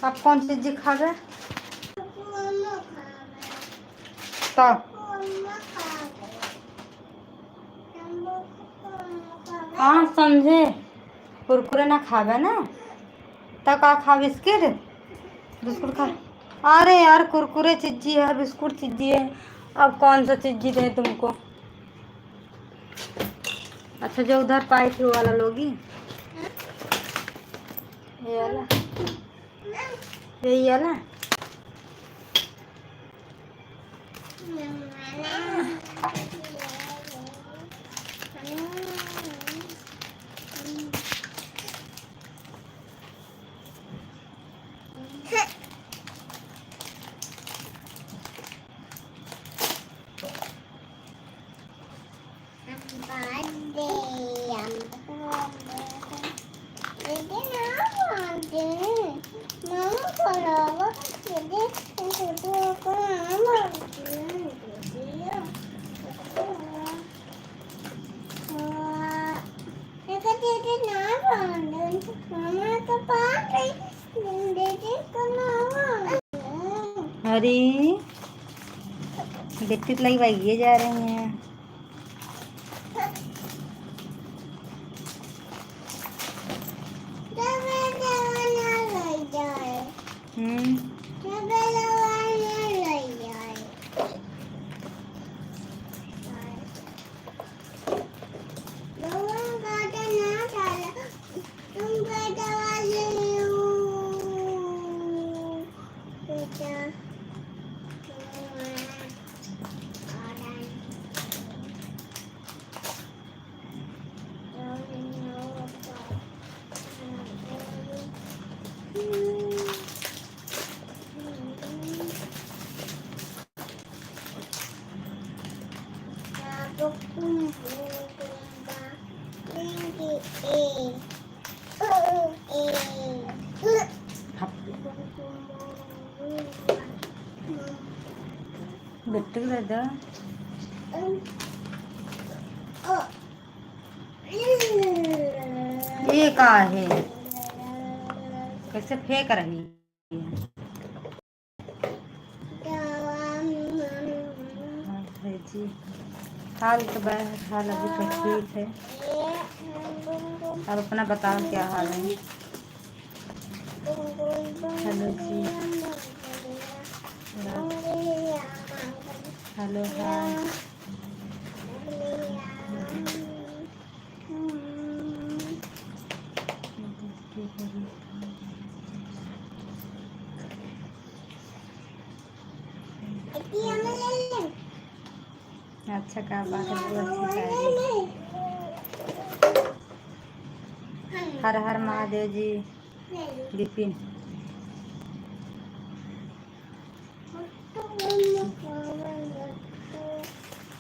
आप कौन सी चीज खा गए? तो हाँ समझे, कुरकुरे ना खावे ना, तो का खा बिस्किट बिस्कुट खा। अरे यार कुरकुरे चीजी है, बिस्कुट चीजी है, अब कौन सा चीजी दे तुमको? अच्छा जो उधर पाई थी वो वाला लोगी, ये वाला, यही वाला। अरे बिस्किट लगी भाई जा रही हैं। बिट्टू दादा ये का है, कैसे फेंक रही है जी? हाल तो हाल अभी तो ठीक है, और अपना बताओ क्या हाल है? हेलो जी, हेलो हाय। अच्छा का बात है, बहुत अच्छी शायरी। हर हर महादेव जी। विपिन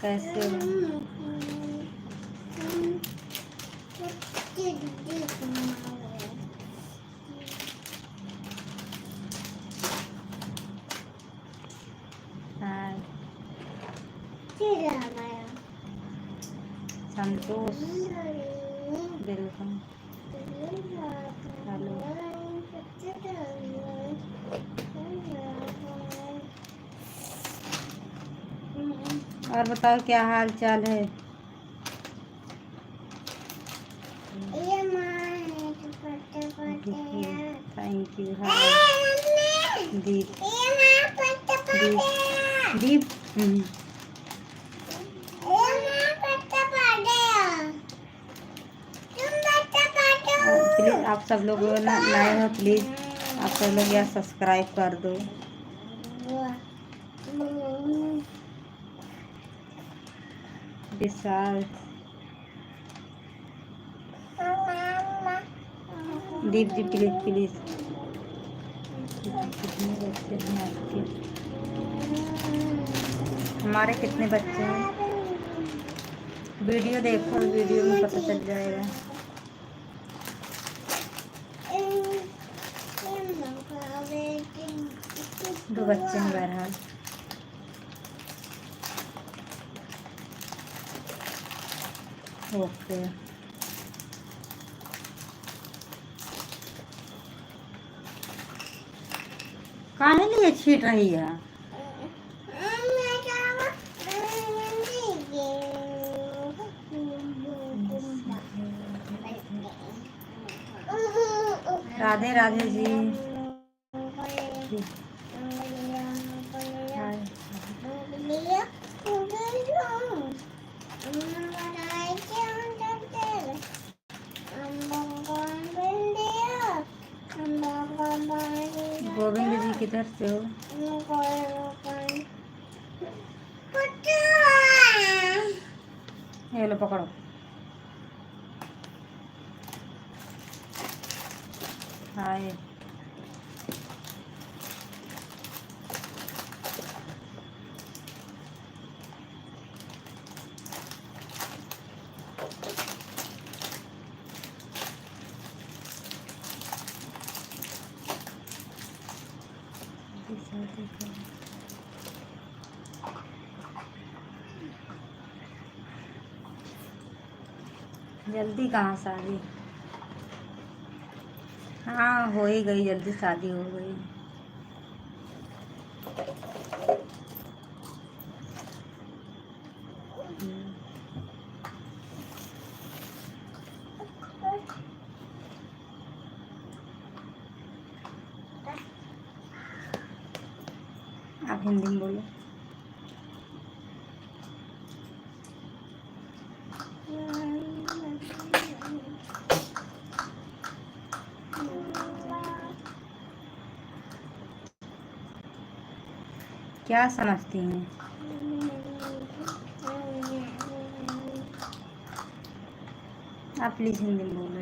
कैसे हो? हाय संतोष, वेलकम। हेलो और बताओ क्या हाल चाल है? Thank you. Deep Deep Deep please आप सब लोग नए हो, प्लीज़ आप सब लोग यहाँ सब्सक्राइब कर दो। विशाल दीप जी प्लीज़ प्लीज़। कितने बच्चे हैं आपके? हमारे कितने बच्चे हैं? वीडियो देखो, वीडियो में पता चल जाएगा। दो बच्चे हैं बहरहाल। ओके काहे लिए छीट रही है? राधे राधे जी। गोविंद जी किधर से हो? ये लो पकड़ो। हाय। जल्दी कहाँ शादी? हाँ हो ही गई, जल्दी शादी हो गई। आप हिंदी में बोलो। क्या समझती हैं? आप प्लीज हिंदी में बोलो।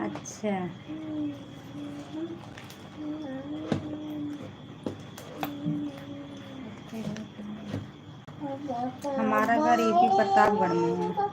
अच्छा, हमारा घर यूपी प्रतापगढ़ में है।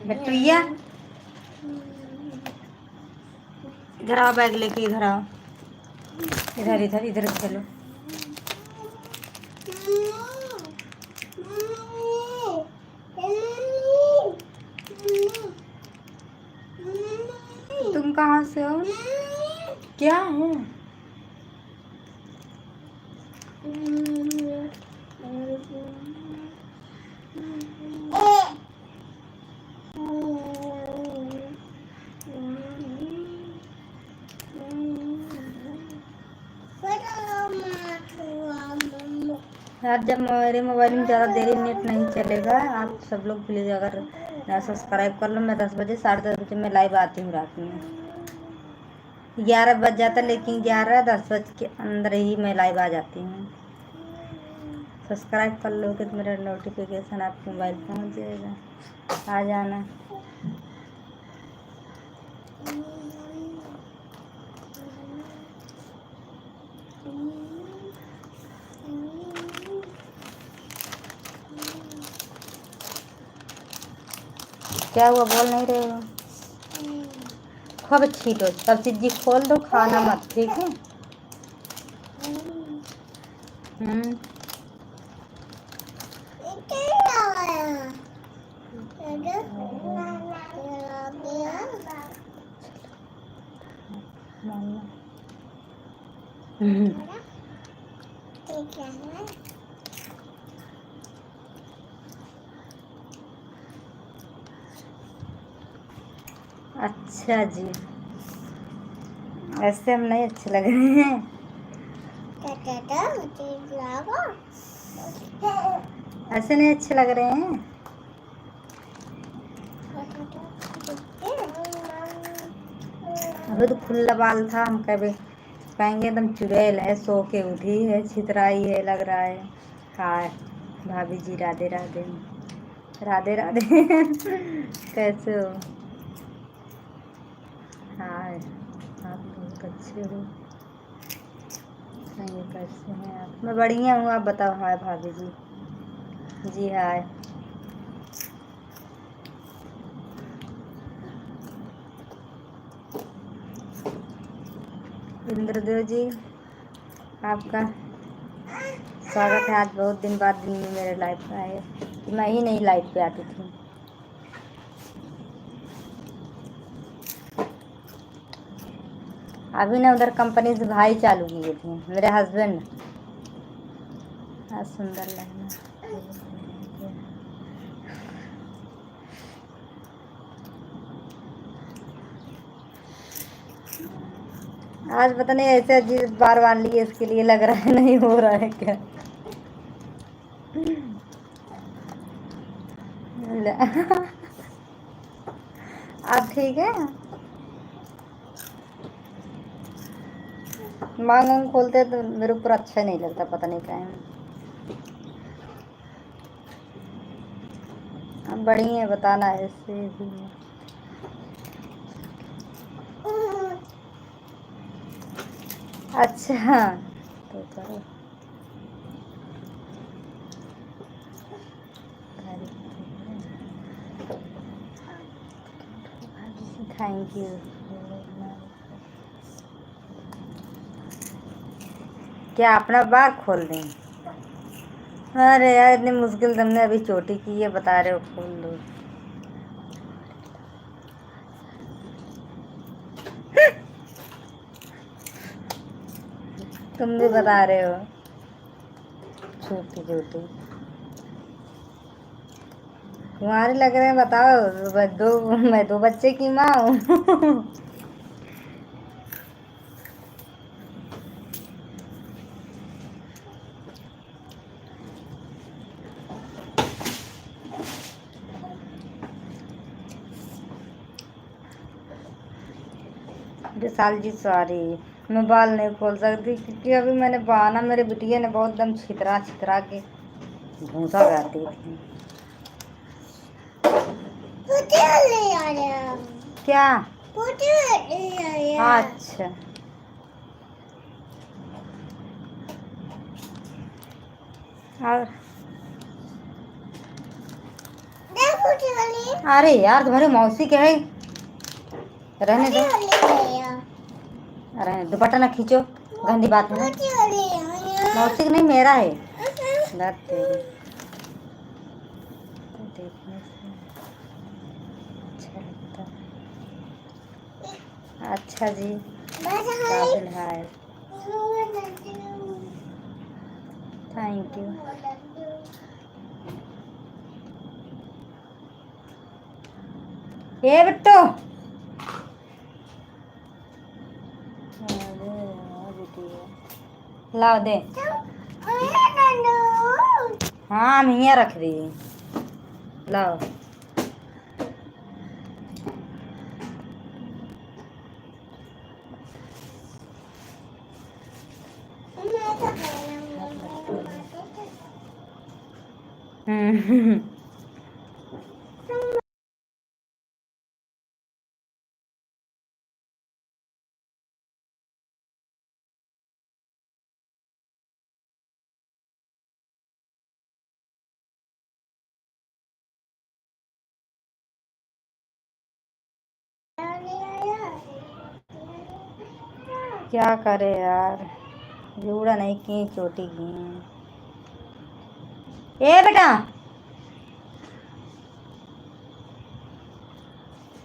बटुइया इधर आओ, बैग लेके इधर आओ। इधर इधर इधर चलो। तुम कहाँ से हो? क्या है? यार जब मेरे मोबाइल में ज़्यादा देरी नेट नहीं चलेगा, आप सब लोग प्लीज़ अगर सब्सक्राइब कर लो। मैं 10 बजे 10:30 मैं लाइव आती हूँ रात में। 11 बज जाता, लेकिन 11-10 के अंदर ही मैं लाइव आ जाती हूँ। सब्सक्राइब कर लो कि तो मेरा नोटिफिकेशन आपके मोबाइल पहुँच जाएगा। आ जाना। क्या हुआ, बोल नहीं रहे हो? खूब छीटो, सब चीज़ खोल दो, खाना मत, ठीक है? अच्छा जी, ऐसे हम नहीं अच्छे लग रहे हैं। ऐसे नहीं अच्छे लग रहे हैं। अभी तो खुला बाल था, हम कभी कहेंगे एकदम चुड़ैल है, सो के उठी है, छितराई है लग रहा है। हाय भाभी जी, राधे राधे। राधे राधे। कैसे हो? हाय, आप बहुत अच्छे हो। ये कैसे हैं आप? मैं बढ़िया हूँ, आप बताओ। हाय भाभी जी। जी हाय। इंद्रदेव जी, आपका स्वागत है। आज बहुत दिन बाद दिन में मेरे लाइफ पे आए। मैं ही नहीं लाइफ पे आती थी। अभी ना उधर कंपनी से भाई चालू किए थे मेरे हस्बैंड। आज सुंदर लगना। आज पता नहीं ऐसे अजीब बार बांध लिए, इसके लिए लग रहा है नहीं हो रहा है क्या। आप ठीक है? मांग वांग खोलते तो मेरे ऊपर अच्छा नहीं लगता, पता नहीं क्या है। अब बढ़िया है, बताना ऐसे भी। अच्छा तो करो। Thank you. क्या अपना बार खोल दें? अरे यार, इतनी मुश्किल तुमने अभी चोटी की है, बता रहे हो खोल दो। तुम भी बता रहे हो छोटी छोटी तुम्हारे लग रहे हैं। बताओ, दो मैं दो बच्चे की माँ हूँ। विशाल जी सॉरी, मैं बाल नहीं खोल सकती क्योंकि अभी मैंने बहाना, मेरे बिटिया ने बहुत दम छितरा छितरा के भूसा कर दी थी। क्या? अच्छा और अरे यार, तुम्हारी मौसी क्या है? रहने दो। अरे दुपट्टा ना खींचो, गंदी बात है। मौसी का नहीं, मेरा है। दर्द तेरी तो देखने से अच्छा लगता है। अच्छा जी, काबिल है। Thank you. ये बिट्टू, लाओ दे। हाँ, हम यहाँ रख दी। लाओ। हम्म। क्या करे यार, जूड़ा नहीं की, चोटी की। ए बेटा,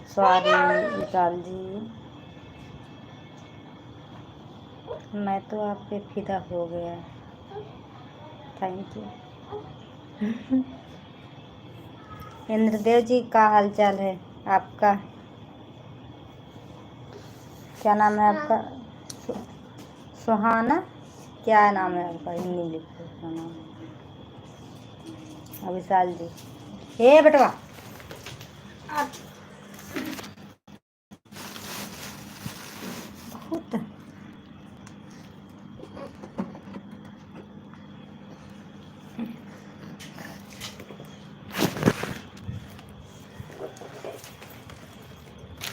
सॉरी विशाल जी, मैं तो आप पे फिदा हो गया। Thank you. इंद्रदेव जी का हालचाल है आपका? क्या नाम है आपका? सुहाना? क्या नाम है आपका? हिंदी लिखो उसका नाम। विशाल जी, हे बेटवा।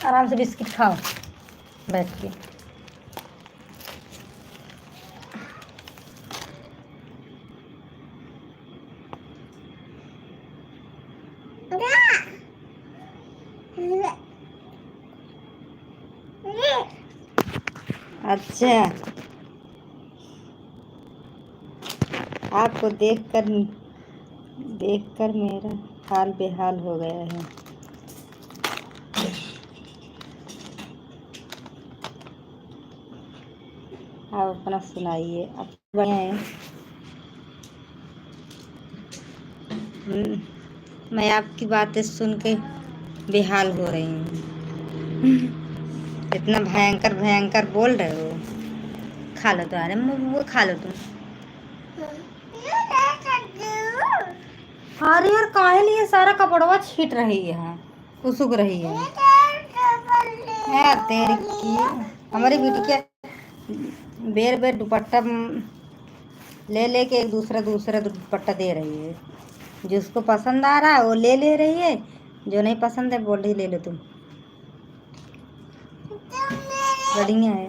आराम से बिस्किट खाओ बैठ के। अच्छा, आपको देखकर मेरा हाल बेहाल हो गया है। आप अपना सुनाइए। आप बढ़िया है। मैं आपकी बातें सुन के बेहाल हो रही हूँ। इतना भयंकर भयंकर बोल रहे हो। खा लो तो, अरे वो खा लो तुम। अरे यार काहे लिए सारा कपड़वा छीट रही है, उसुक रही है। तेरी की हमारी बेटी के बेर बेर दुपट्टा ले लेके एक दूसरा दुपट्टा दे रही है। जिसको पसंद आ रहा है वो ले रही है, जो नहीं पसंद है बोल रही ले लो तुम। बढ़िया है।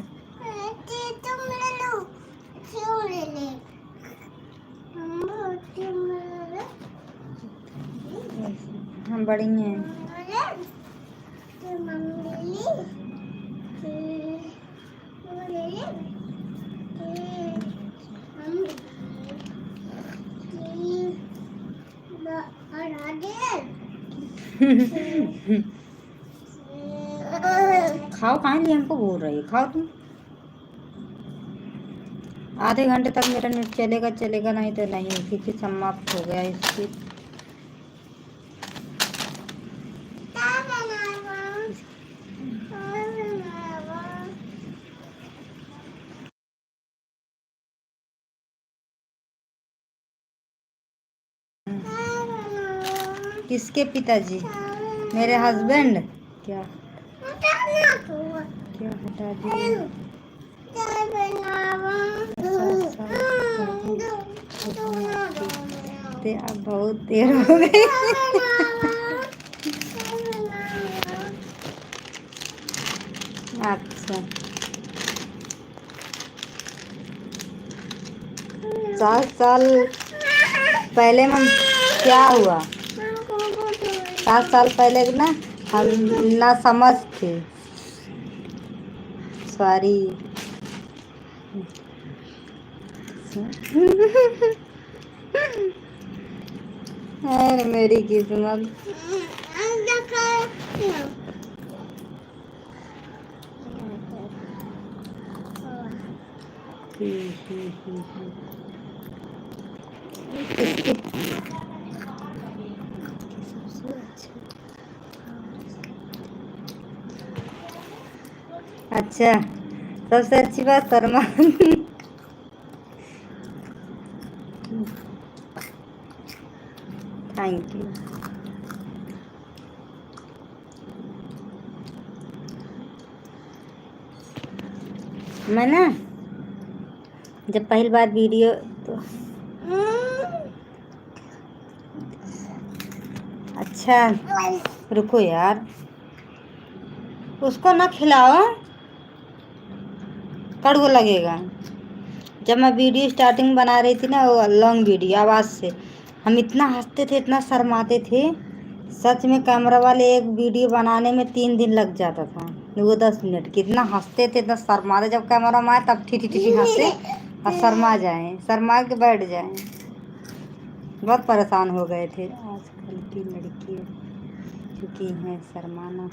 हम बढ़िया है। खाओ, कहाँ लिए हमको बोल रही है, खाओ तुम। आधे घंटे तक मेरा नेट चलेगा नहीं तो नहीं, क्योंकि समाप्त हो गया इसकी। किसके पिताजी? मेरे हस्बैंड। क्या क्या हटा दिया? अब बहुत देर हो गई। अच्छा, 7 साल पहले हम क्या हुआ? 7 साल पहले ना हम ना समझ थे। सॉरी। अरे मेरी किस्मत। अच्छा, सबसे अच्छी बात शर्मा। Thank you. मैं ना जब पहली बार वीडियो तो अच्छा रुको यार, उसको ना खिलाओ, कड़वा लगेगा। जब मैं वीडियो स्टार्टिंग बना रही थी ना, वो लॉन्ग वीडियो आवाज़ से, हम इतना हंसते थे, इतना शर्माते थे। सच में कैमरा वाले एक वीडियो बनाने में 3 दिन लग जाता था, वो 10 मिनट की। इतना हंसते थे, इतना शर्माते, जब कैमरा में आए तब ठीठी हंसे और शर्मा के बैठ जाएं। बहुत परेशान हो गए थे। आजकल की लड़कियाँ क्योंकि हैं शर्माना।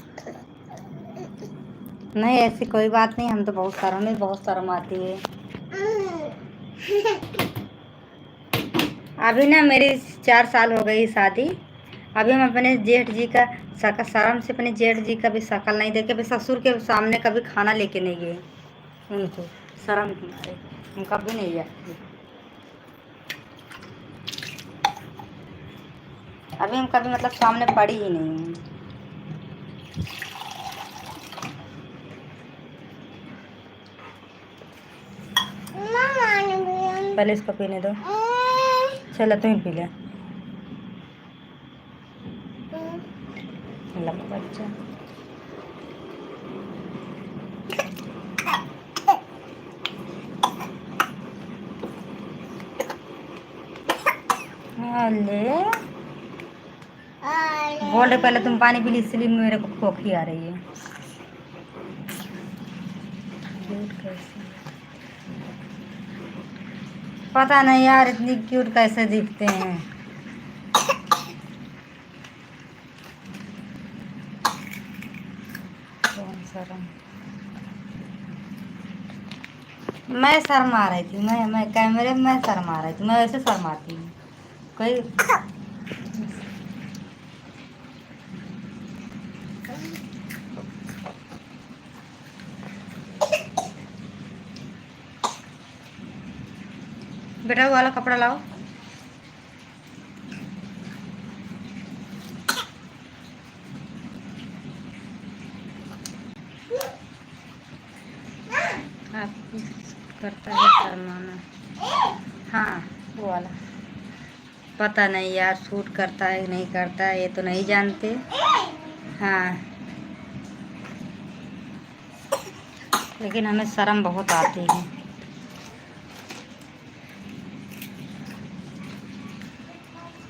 नहीं ऐसी कोई बात नहीं, हम तो बहुत शर्माती है। अभी ना मेरी 4 साल हो गई शादी। अभी हम अपने जेठ जी का शर्म से अपने जेठ जी का भी शक्ल नहीं देखे, अभी ससुर के सामने कभी खाना लेके नहीं गए। उनको शर्म के मारे हम कभी नहीं जाते। अभी हम कभी मतलब सामने पड़ी ही नहीं है। पहले इसको पीने दो। चलो तुम पी ले। बच्चा ले बोल रहे पहले तुम पानी पी ली इसलिए मेरे को खोखी आ रही है। क्यूट कैसे, पता नहीं यार इतनी क्यूट कैसे दिखते हैं। कौन शर्म, मैं शर्मा रही थी, मैं कैमरे में शर्मा रही थी, मैं वैसे शर्माती हूँ कोई। बेटा वो वाला कपड़ा लाओ। आप करता है शर्माना। हाँ वो वाला, पता नहीं यार सूट करता है नहीं करता है ये तो नहीं जानते। हाँ लेकिन हमें शर्म बहुत आती है।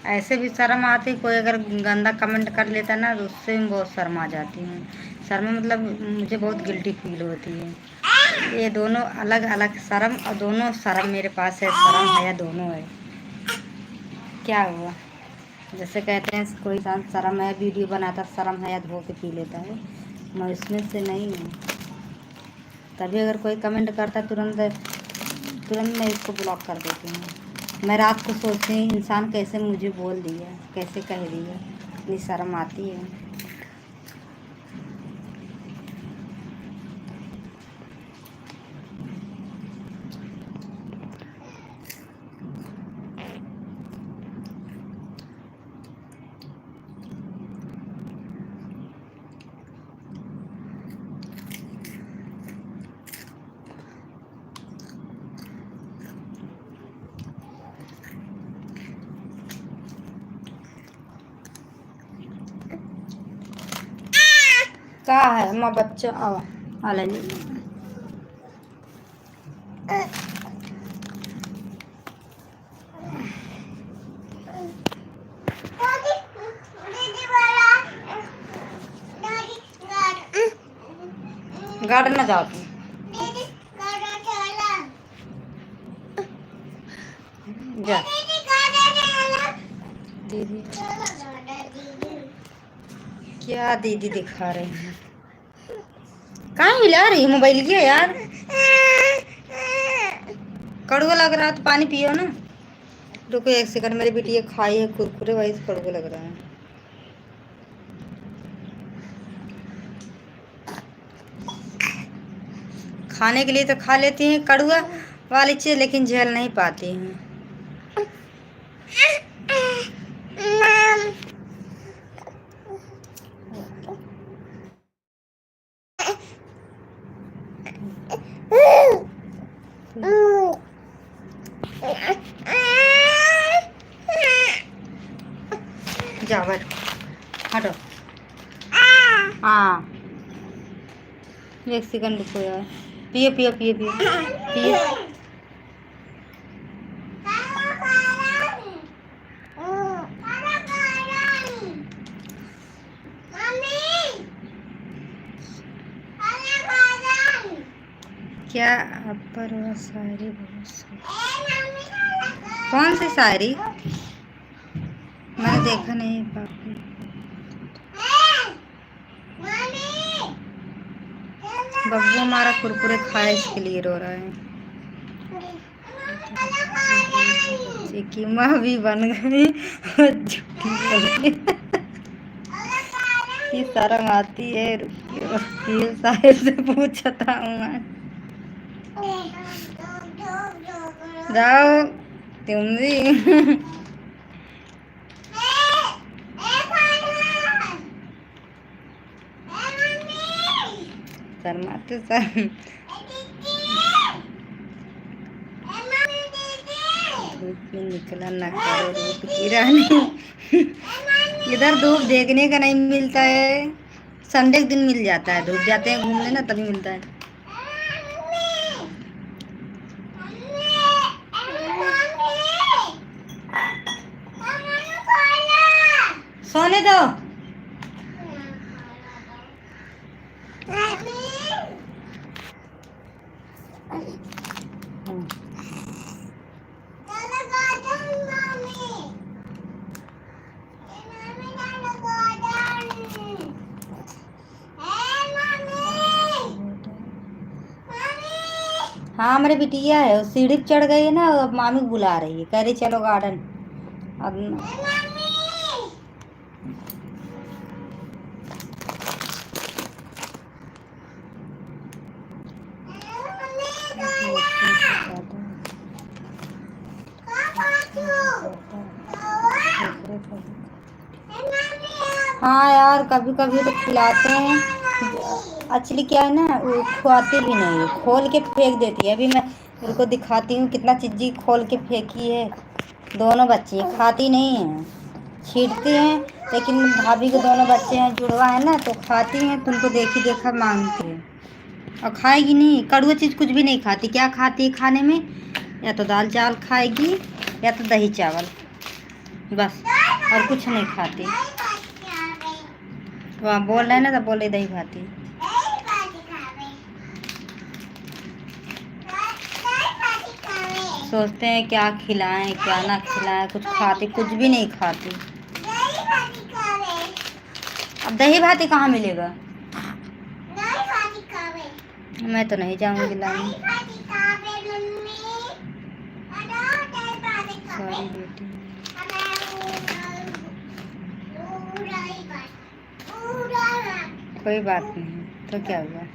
ऐसे भी शर्म आती, कोई अगर गंदा कमेंट कर लेता ना तो उससे भी बहुत शर्म आ जाती हूँ। शर्म मतलब मुझे बहुत गिल्टी फील होती है। ये दोनों अलग अलग शर्म, और दोनों शर्म मेरे पास है, शर्म है या दोनों है। क्या हुआ, जैसे कहते हैं कोई इंसान शर्म है वीडियो बनाता, शर्म है या धो के पी लेता है, मैं उसमें से नहीं हूँ। तभी अगर कोई कमेंट करता तुरंत तुरंत मैं इसको ब्लॉक कर देती हूँ। मैं रात को सोचती हूँ इंसान कैसे मुझे बोल दिया, कैसे कह दिया, इतनी शर्म आती है। क्या है माँ बच्चा आ ले गार्डन में जाओ तुम। जा दीदी, क्या दीदी दिखा रही हैं, कहाँ मिला रही है मोबाइल की यार। कड़वा लग रहा है तो पानी पियो ना। रुको एक सेकंड, मेरी बेटी ये खाई है कुरकुरे, वही से कड़वा लग रहा है। खाने के लिए तो खा लेती हैं कड़वा वाली चीज़, लेकिन झेल नहीं पाती हैं। जाओ बैठो, हटो। हाँ एक सेकंड रुको यार, पियो पियो पियो पियो पियो। क्या अपर वह शायरी बहुत कौन सी शायरी, मैंने देखा नहीं पापी। बब्बू हमारा कुरकुरे खाए इसके लिए रो रहा है। की माँ भी बन गई की शर्म आती है। रुकिए साहिल से पूछता हूँ मैं। जाओ तुम भी शर्माते सर धूप में निकला ना करो रूप की रानी। इधर धूप देखने का नहीं मिलता है, संडे के दिन मिल जाता है, धूप जाते हैं घूमने ना तभी मिलता है। सोने दो। हाँ मेरी बिटिया है, वो सीढ़ी पे चढ़ गई है ना, अब मामी को बुला रही है, कह रही चलो गार्डन। अब हाँ यार, कभी कभी तो खिलाते हैं। एक्चुअली क्या है ना, वो खुआती भी नहीं है, खोल के फेंक देती है। अभी मैं उनको दिखाती हूँ कितना चीज़ी खोल के फेंकी है। दोनों बच्ची खाती नहीं हैं, छींटती हैं। लेकिन भाभी के दोनों बच्चे हैं, जुड़वा है ना, तो खाती हैं, तो उनको देखी देखा मांगती है। और खाएगी नहीं, कड़वा चीज़ कुछ भी नहीं खाती। क्या खाती है खाने में? या तो दाल चावल खाएगी, या तो दही चावल, बस, और कुछ नहीं खाती। तो आप बोल रहे हैं ना, तो बोले दही खाती। सोचते हैं क्या खिलाएं क्या ना खिलाएं, कुछ खाती कुछ भी नहीं खाती। अब दही भाती कहाँ मिलेगा? मैं तो नहीं जाऊंगी लाने। सॉरी बेटी। कोई बात नहीं, तो क्या हुआ?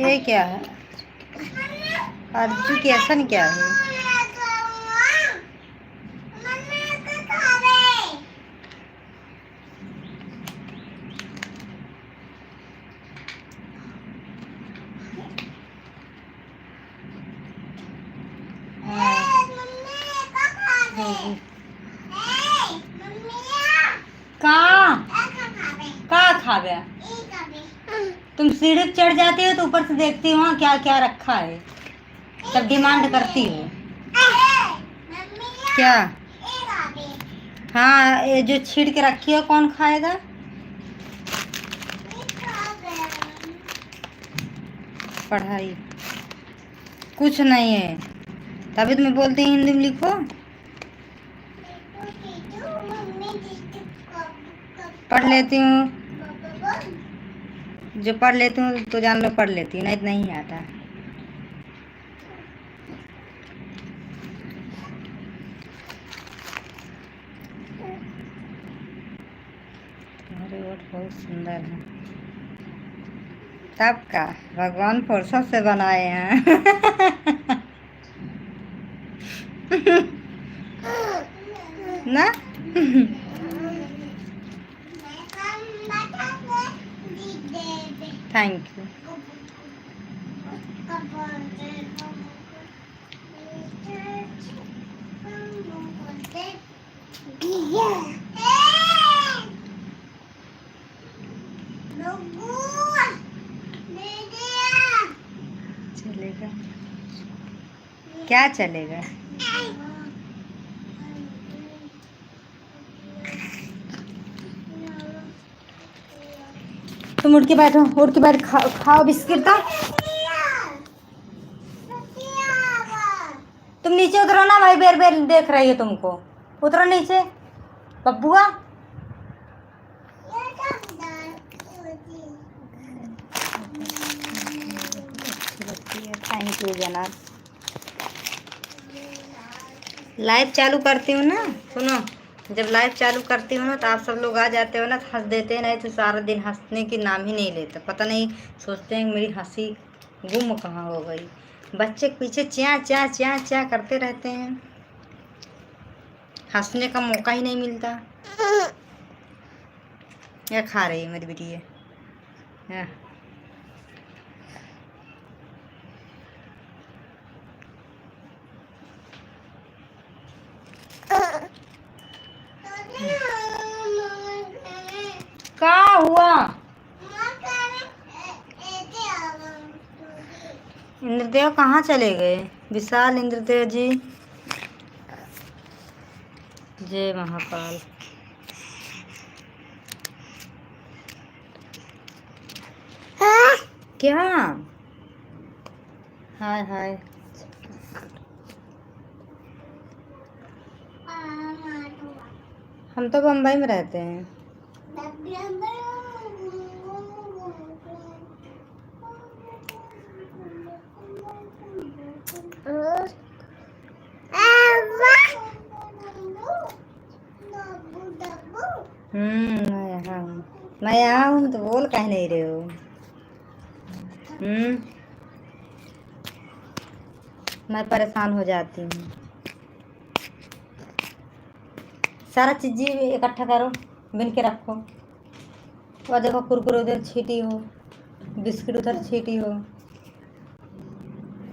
ये क्या है? अर्जू की ऐसा नहीं क्या है? कहाँ खावे? तुम सीढ़ी पे चढ़ जाती हो तो ऊपर से देखती हो क्या क्या रखा है, तब डिमांड करती हो। क्या? हाँ, ये जो छीड़ के रखी हो कौन खाएगा? पढ़ाई कुछ नहीं है, तभी तो मैं बोलती हूँ हिंदी में लिखो। पढ़ लेती हूँ, जो पढ़ लेती हूँ तो जान लो पढ़ लेती हूँ, नहीं तो नहीं आता। तुम्हारे ओठ बहुत सुंदर है। तब का भगवान फुर्सत से बनाए हैं। ना। Thank you. चलेगा क्या चलेगा? तुम उठ के बैठो, उठ के बैठ, खाओ बिस्किट। तो तुम नीचे उतरो ना भाई, बेर बेर देख रही है तुमको। उतरो नीचे बब्बुआ। थैंक यू जनाब। लाइव चालू करती हूँ ना, सुनो, जब लाइव चालू करती हूँ ना तो आप सब लोग आ जाते हो ना, तो हंस देते हैं, नहीं तो सारा दिन हंसने की नाम ही नहीं लेते। पता नहीं सोचते हैं मेरी हंसी गुम कहाँ हो गई। बच्चे के पीछे च्या च्या च्या च्या करते रहते हैं, हंसने का मौका ही नहीं मिलता। या खा रही है मेरी बेटी है। क्या हुआ? इंद्रदेव कहाँ चले गए? विशाल, इंद्रदेव जी, जय महाकाल। क्या? हाय हाय। हम तो बम्बई में रहते हैं। मैं यहाँ हूँ तो बोल कह नहीं रहे हो? मैं परेशान हो जाती हूँ। सारा चीज़ इकट्ठा करो, बिन के रखो। और देखो कुरकुरे उधर छीटी हो, बिस्किट उधर छीटी हो,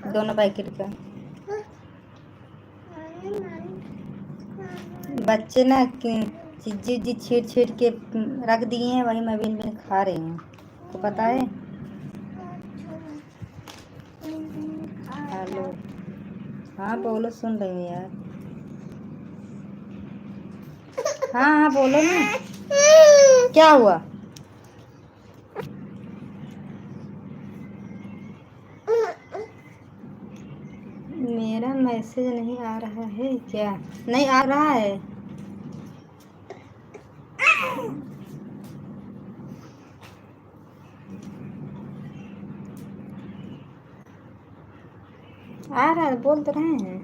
दोनों पैकेट का। बच्चे ना चीज़ छीट छीट के रख दिए हैं, वही मैं बिन बिन खा रही हूँ, तो पता है। हेलो, हाँ बोलो, सुन रही हूँ यार। हाँ हाँ बोलो ना, क्या हुआ? मेरा मैसेज नहीं आ रहा है क्या? नहीं आ रहा है। आ रहा है, बोल तो रहे हैं।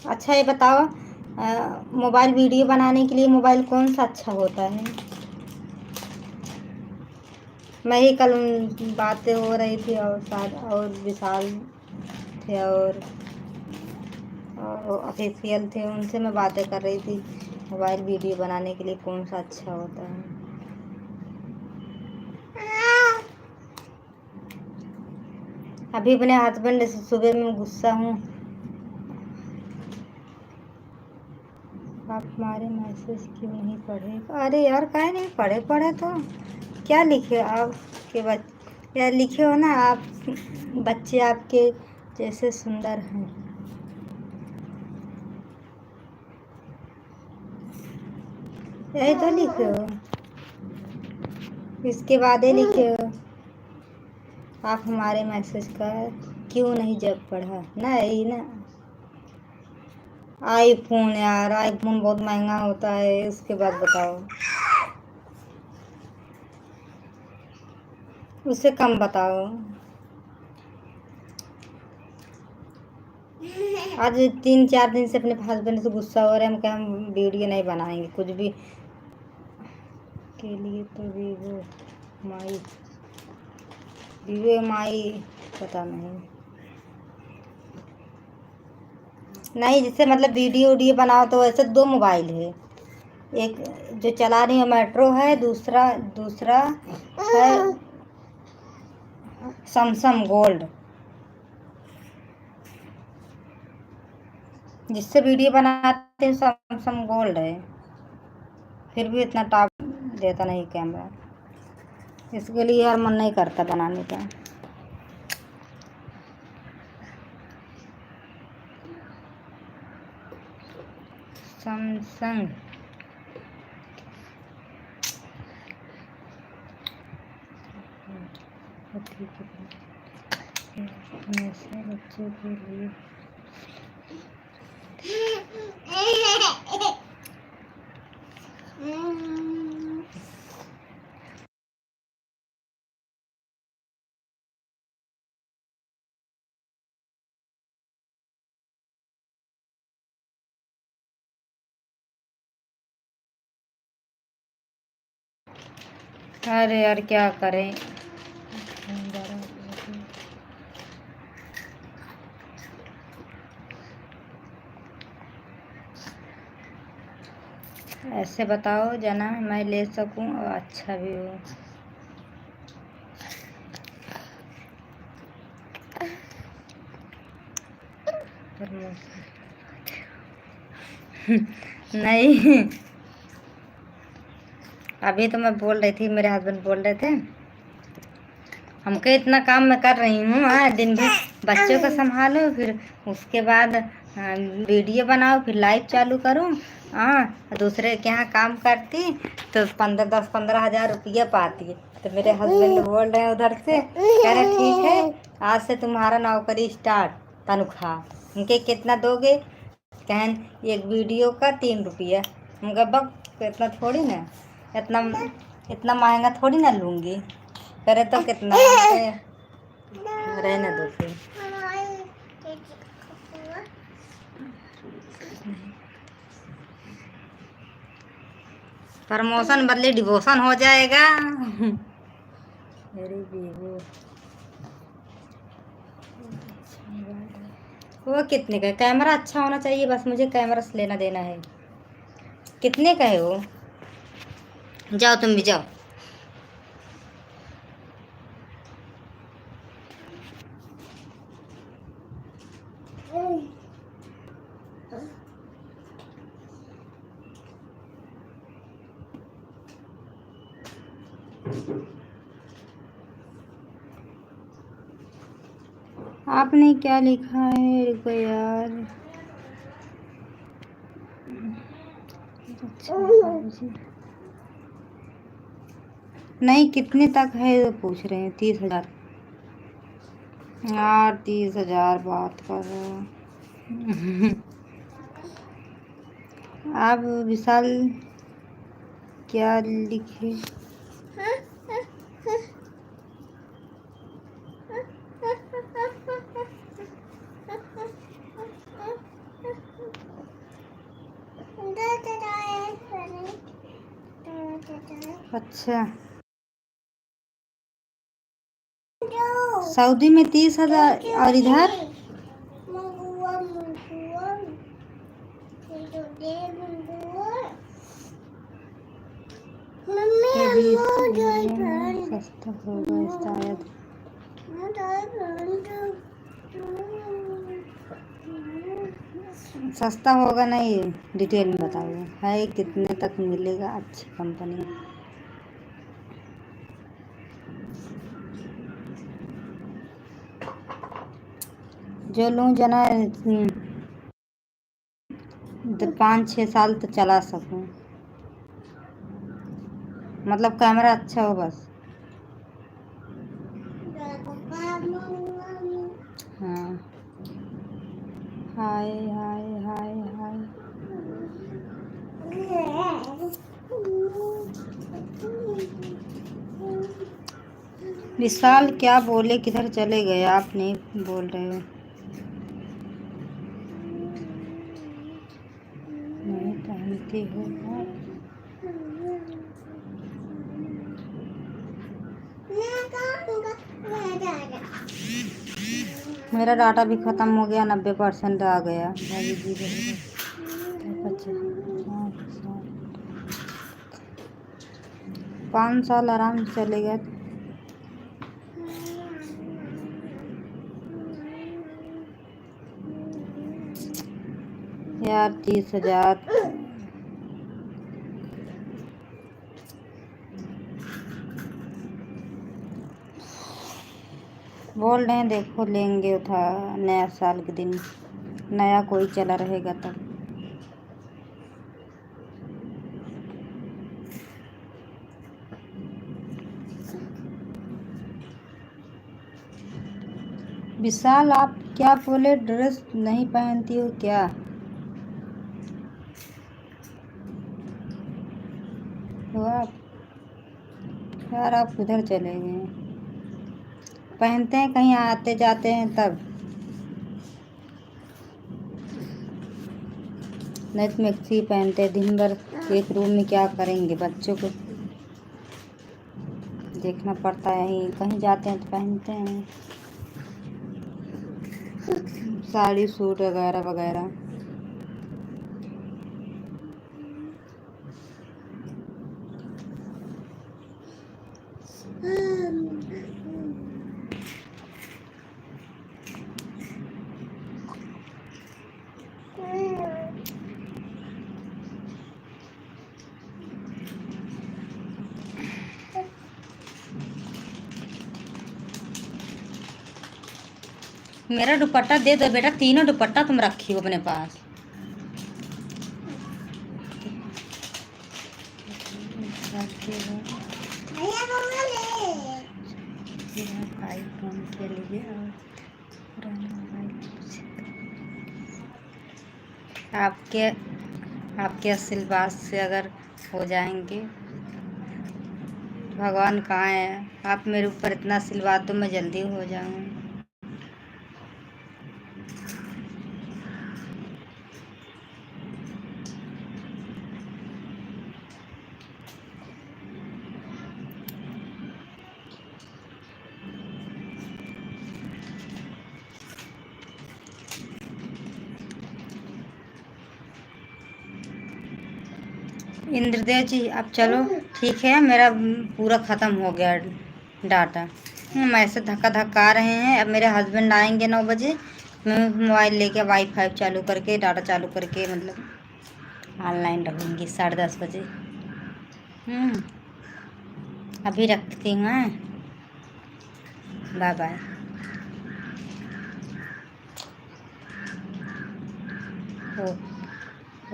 अच्छा ये बताओ, मोबाइल वीडियो बनाने के लिए मोबाइल कौन सा अच्छा होता है? मैं ही कल बातें हो रही थी और साथ और विशाल थे और ऑफिशियल थे, उनसे मैं बातें कर रही थी मोबाइल वीडियो बनाने के लिए कौन सा अच्छा होता है। अभी अपने हस्बैंड से सुबह में गुस्सा हूँ। आप हमारे मैसेज क्यों नहीं पढ़े? अरे यार काहे नहीं पढ़े? पढ़े तो क्या लिखे आपके बच्चे? यार लिखे हो ना, आप बच्चे आपके जैसे सुंदर हैं। यही तो लिखे हो, इसके बाद ही लिखे हो आप हमारे मैसेज का क्यों नहीं जब पढ़ा। नहीं ना, आईफोन यार, आईफोन बहुत महंगा होता है, उसके बाद बताओ। उससे कम बताओ। आज 3-4 दिन से अपने हस्बैंड से गुस्सा हो रहे हैं, हम क्या, हम वीडियो नहीं बनाएंगे कुछ भी के लिए। तो वीवो माई पता नहीं, जिससे मतलब वीडियो बनाओ तो ऐसे 2 मोबाइल है, एक जो चला रही है मेट्रो है, दूसरा है सैमसंग गोल्ड, जिससे वीडियो बनाते हैं सैमसंग गोल्ड है, फिर भी इतना टॉप देता नहीं कैमरा, इसके लिए यार मन नहीं करता बनाने का। सैमसंग हमेशा बच्चों के लिए अरे यार क्या करें। ऐसे बताओ जना, मैं ले सकूं और अच्छा भी हो। नहीं, अभी तो मैं बोल रही थी, मेरे हस्बैंड बोल रहे थे हमको इतना काम मैं कर रही हूँ। हाँ, दिन भर बच्चों को संभालो, फिर उसके बाद वीडियो बनाओ, फिर लाइव चालू करूँ। हाँ, दूसरे के यहाँ काम करती तो 10-15 हज़ार रुपया पाती है। तो मेरे हस्बैंड बोल रहे हैं उधर से, कह रहे ठीक है, आज से तुम्हारा नौकरी स्टार्ट, तनख्वाह। उनके कितना दोगे? कहन एक वीडियो का 3 रुपया। उनका बक इतना थोड़ी ना, इतना इतना महंगा थोड़ी ना लूँगी। करे तो कितना रहने दो फिर। प्रमोशन बदले डिवोशन हो जाएगा। मेरी बीवी वो कितने का? कैमरा अच्छा होना चाहिए बस, मुझे कैमरा से लेना देना है। कितने का है वो? जाओ तुम भी जाओ। आपने क्या लिखा है? रुको यार। अच्छा, नहीं, कितने तक है वो पूछ रहे हैं? 30,000 यार, 30,000 बात कर रहे हो। आप विशाल क्या लिखे? अच्छा, सऊदी में 30,000 और इधर सस्ता होगा शायद। सस्ता होगा नहीं, डिटेल में बताओगे है कितने तक मिलेगा? अच्छी कंपनी। जो लूँ जना 5-6 साल तो चला सकूँ, मतलब कैमरा अच्छा हो बस। हाँ, हाय हाय हाय हाय। विशाल क्या बोले? किधर चले गए? आप नहीं बोल रहे हो? नहीं पहनती हो आप? मेरा डाटा भी ख़त्म हो गया, 90% आ गया। भाभी जी बोले 5 साल आराम से चलेगा। यार 30,000 बोल रहे हैं, देखो लेंगे था नया साल के दिन, नया कोई चला रहेगा तब। विशाल आप क्या बोले? ड्रेस नहीं पहनती हो क्या? तो आप यार, आप किधर चले गए? पहनते हैं कहीं आते जाते हैं तब, नहीं तो मैक्सी पहनते हैं। दिन भर एक रूम में क्या करेंगे? बच्चों को देखना पड़ता है, यहीं कहीं जाते हैं तो पहनते हैं साड़ी सूट वगैरह वगैरह। मेरा दुपट्टा दे दो बेटा, तीनों दुपट्टा तुम रखी हो अपने पास। आईफोन के लिए आपके आपके आशीर्वाद से अगर हो जाएंगे, भगवान कहाँ है, आप मेरे ऊपर इतना आशीर्वाद तो मैं जल्दी हो जाऊँ। इंद्रदेव जी अब चलो ठीक है, मेरा पूरा ख़त्म हो गया डाटा। हम ऐसे धक्का धक्का रहे हैं। अब मेरे हस्बैंड आएंगे 9 बजे, मैं मोबाइल लेके वाईफाई चालू करके डाटा चालू करके मतलब ऑनलाइन रहूँगी 10:30 बजे। अभी रखती हूँ। Bye bye.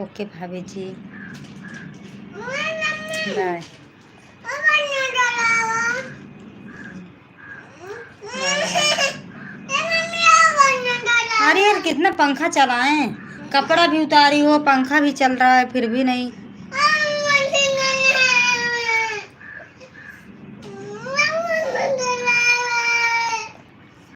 ओके भाभी जी, बाय। अरे यार कितना पंखा चलाएं, कपड़ा भी उतारी हो, पंखा भी चल रहा है फिर भी नहीं।